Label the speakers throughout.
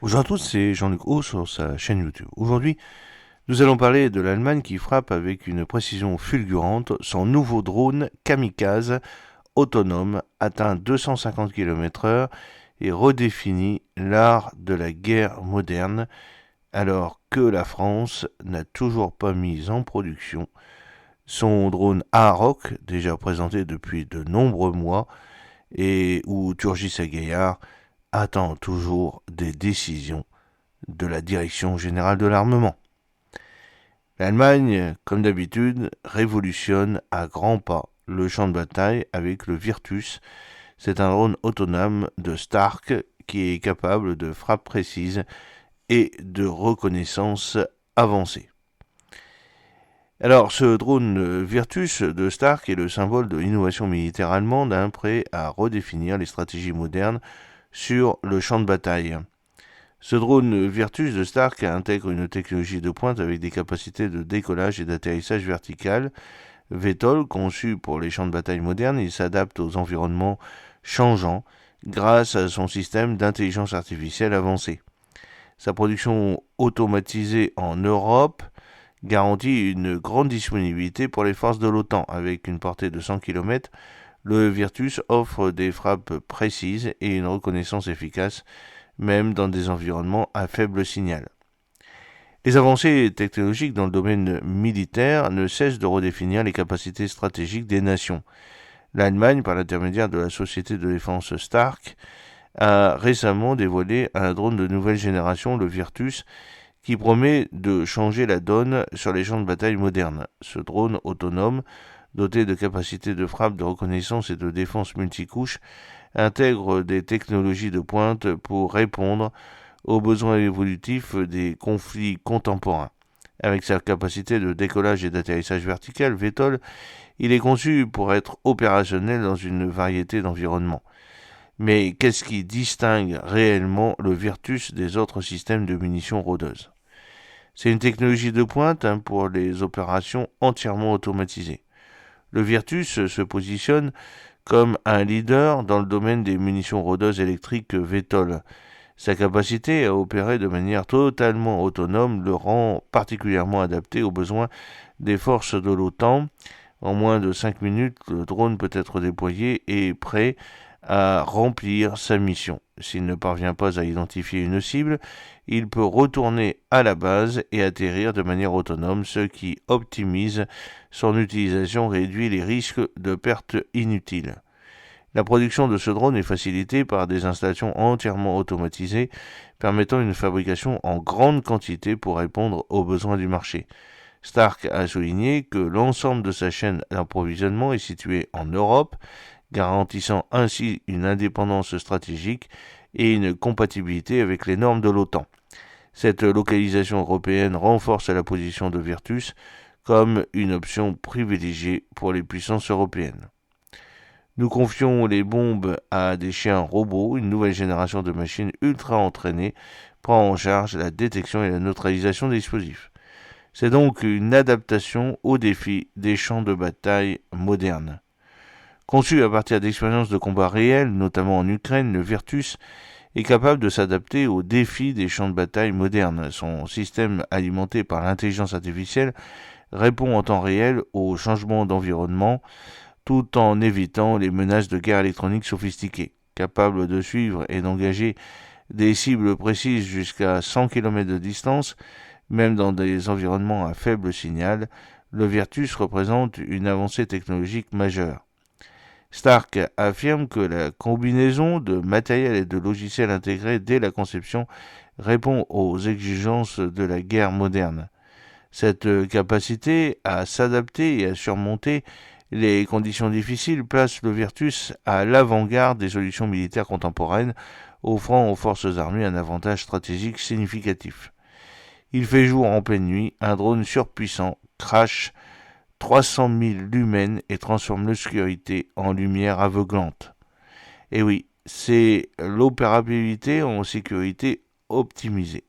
Speaker 1: Bonjour à tous, c'est Jean-Luc Haut sur sa chaîne YouTube. Aujourd'hui, nous allons parler de l'Allemagne qui frappe avec une précision fulgurante son nouveau drone kamikaze autonome atteint 250 km/h et redéfinit l'art de la guerre moderne alors que la France n'a toujours pas mis en production son drone Aarok, déjà présenté depuis de nombreux mois et où TurgisAgaillard attend toujours des décisions de la Direction générale de l'armement. L'Allemagne, comme d'habitude, révolutionne à grands pas le champ de bataille avec le Virtus. C'est un drone autonome de Stark qui est capable de frappe précise et de reconnaissance avancée. Alors, ce drone Virtus de Stark est le symbole de l'innovation militaire allemande, prêt à redéfinir les stratégies modernes sur le champ de bataille. Ce drone Virtus de Stark intègre une technologie de pointe avec des capacités de décollage et d'atterrissage vertical. VTOL, conçu pour les champs de bataille modernes, il s'adapte aux environnements changeants grâce à son système d'intelligence artificielle avancée. Sa production automatisée en Europe garantit une grande disponibilité pour les forces de l'OTAN. Avec une portée de 100 km, le Virtus offre des frappes précises et une reconnaissance efficace même dans des environnements à faible signal. Les avancées technologiques dans le domaine militaire ne cessent de redéfinir les capacités stratégiques des nations. L'Allemagne, par l'intermédiaire de la société de défense Stark, a récemment dévoilé un drone de nouvelle génération, le Virtus, qui promet de changer la donne sur les champs de bataille modernes. Ce drone autonome, doté de capacités de frappe, de reconnaissance et de défense multicouche, intègre des technologies de pointe pour répondre aux besoins évolutifs des conflits contemporains. Avec sa capacité de décollage et d'atterrissage vertical, VTOL, il est conçu pour être opérationnel dans une variété d'environnements. Mais qu'est-ce qui distingue réellement le Virtus des autres systèmes de munitions rôdeuses? C'est une technologie de pointe pour les opérations entièrement automatisées. Le Virtus se positionne comme un leader dans le domaine des munitions rôdeuses électriques VTOL. Sa capacité à opérer de manière totalement autonome le rend particulièrement adapté aux besoins des forces de l'OTAN. En moins de 5 minutes, le drone peut être déployé et prêt à remplir sa mission. S'il ne parvient pas à identifier une cible, il peut retourner à la base et atterrir de manière autonome, ce qui optimise son utilisation et réduit les risques de pertes inutiles. La production de ce drone est facilitée par des installations entièrement automatisées, permettant une fabrication en grande quantité pour répondre aux besoins du marché. Stark a souligné que l'ensemble de sa chaîne d'approvisionnement est situé en Europe, garantissant ainsi une indépendance stratégique et une compatibilité avec les normes de l'OTAN. Cette localisation européenne renforce la position de Virtus comme une option privilégiée pour les puissances européennes. Nous confions les bombes à des chiens robots. Une nouvelle génération de machines ultra entraînées prend en charge la détection et la neutralisation des explosifs. C'est donc une adaptation aux défis des champs de bataille modernes. Conçu à partir d'expériences de combat réels, notamment en Ukraine, le Virtus est capable de s'adapter aux défis des champs de bataille modernes. Son système alimenté par l'intelligence artificielle répond en temps réel aux changements d'environnement tout en évitant les menaces de guerre électronique sophistiquées. Capable de suivre et d'engager des cibles précises jusqu'à 100 km de distance, même dans des environnements à faible signal, le Virtus représente une avancée technologique majeure. Stark affirme que la combinaison de matériel et de logiciels intégrés dès la conception répond aux exigences de la guerre moderne. Cette capacité à s'adapter et à surmonter les conditions difficiles place le Virtus à l'avant-garde des solutions militaires contemporaines, offrant aux forces armées un avantage stratégique significatif. Il fait jour en pleine nuit, un drone surpuissant crache 300 000 lumens et transforme l'obscurité en lumière aveuglante. Et oui, c'est l'opérabilité en sécurité optimisée.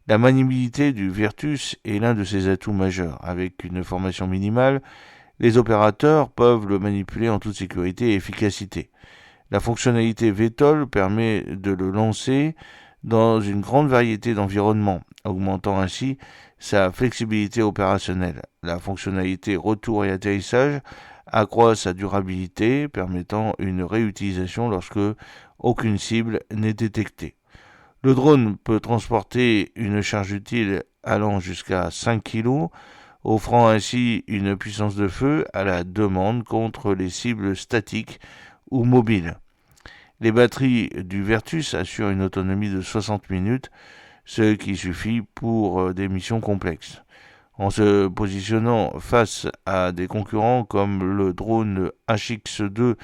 Speaker 1: La maniabilité du Virtus est l'un de ses atouts majeurs. Avec une formation minimale, les opérateurs peuvent le manipuler en toute sécurité et efficacité. La fonctionnalité VTOL permet de le lancer dans une grande variété d'environnements, augmentant ainsi sa flexibilité opérationnelle. La fonctionnalité retour et atterrissage accroît sa durabilité, permettant une réutilisation lorsque aucune cible n'est détectée. Le drone peut transporter une charge utile allant jusqu'à 5 kg, offrant ainsi une puissance de feu à la demande contre les cibles statiques ou mobiles. Les batteries du Vertus assurent une autonomie de 60 minutes, ce qui suffit pour des missions complexes. En se positionnant face à des concurrents comme le drone HX2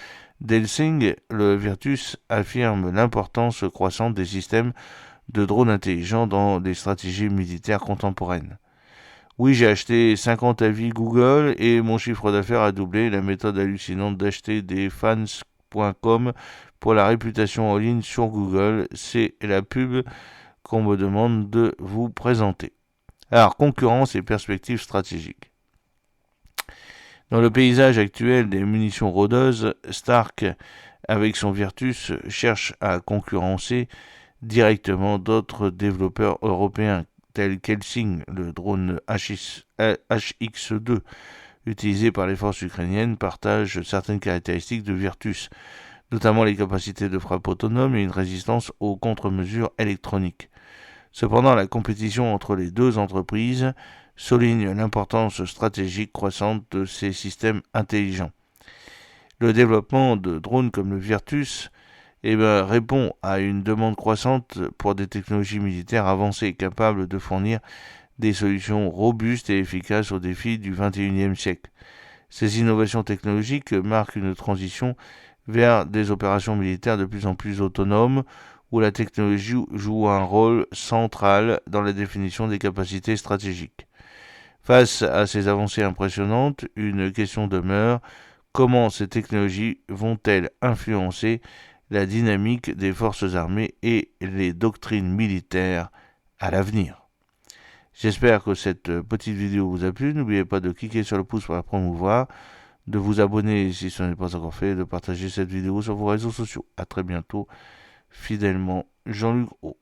Speaker 1: d'Helsing, le Virtus affirme l'importance croissante des systèmes de drones intelligents dans les stratégies militaires contemporaines. Oui, j'ai acheté 50 avis Google et mon chiffre d'affaires a doublé. La méthode hallucinante d'acheter des fans.com pour la réputation en ligne sur Google, c'est la pub qu'on me demande de vous présenter. Alors, concurrence et perspectives stratégiques. Dans le paysage actuel des munitions rôdeuses, Stark, avec son Virtus, cherche à concurrencer directement d'autres développeurs européens tels qu'Helsing, le drone HX2 utilisé par les forces ukrainiennes, partage certaines caractéristiques de Virtus, notamment les capacités de frappe autonome et une résistance aux contre-mesures électroniques. Cependant, la compétition entre les deux entreprises souligne l'importance stratégique croissante de ces systèmes intelligents. Le développement de drones comme le Virtus répond à une demande croissante pour des technologies militaires avancées capables de fournir des solutions robustes et efficaces aux défis du XXIe siècle. Ces innovations technologiques marquent une transition vers des opérations militaires de plus en plus autonomes où la technologie joue un rôle central dans la définition des capacités stratégiques. Face à ces avancées impressionnantes, une question demeure: comment ces technologies vont-elles influencer la dynamique des forces armées et les doctrines militaires à l'avenir? J'espère que cette petite vidéo vous a plu. N'oubliez pas de cliquer sur le pouce pour la promouvoir, de vous abonner si ce n'est pas encore fait, de partager cette vidéo sur vos réseaux sociaux. A très bientôt. Fidèlement, Jean-Luc O.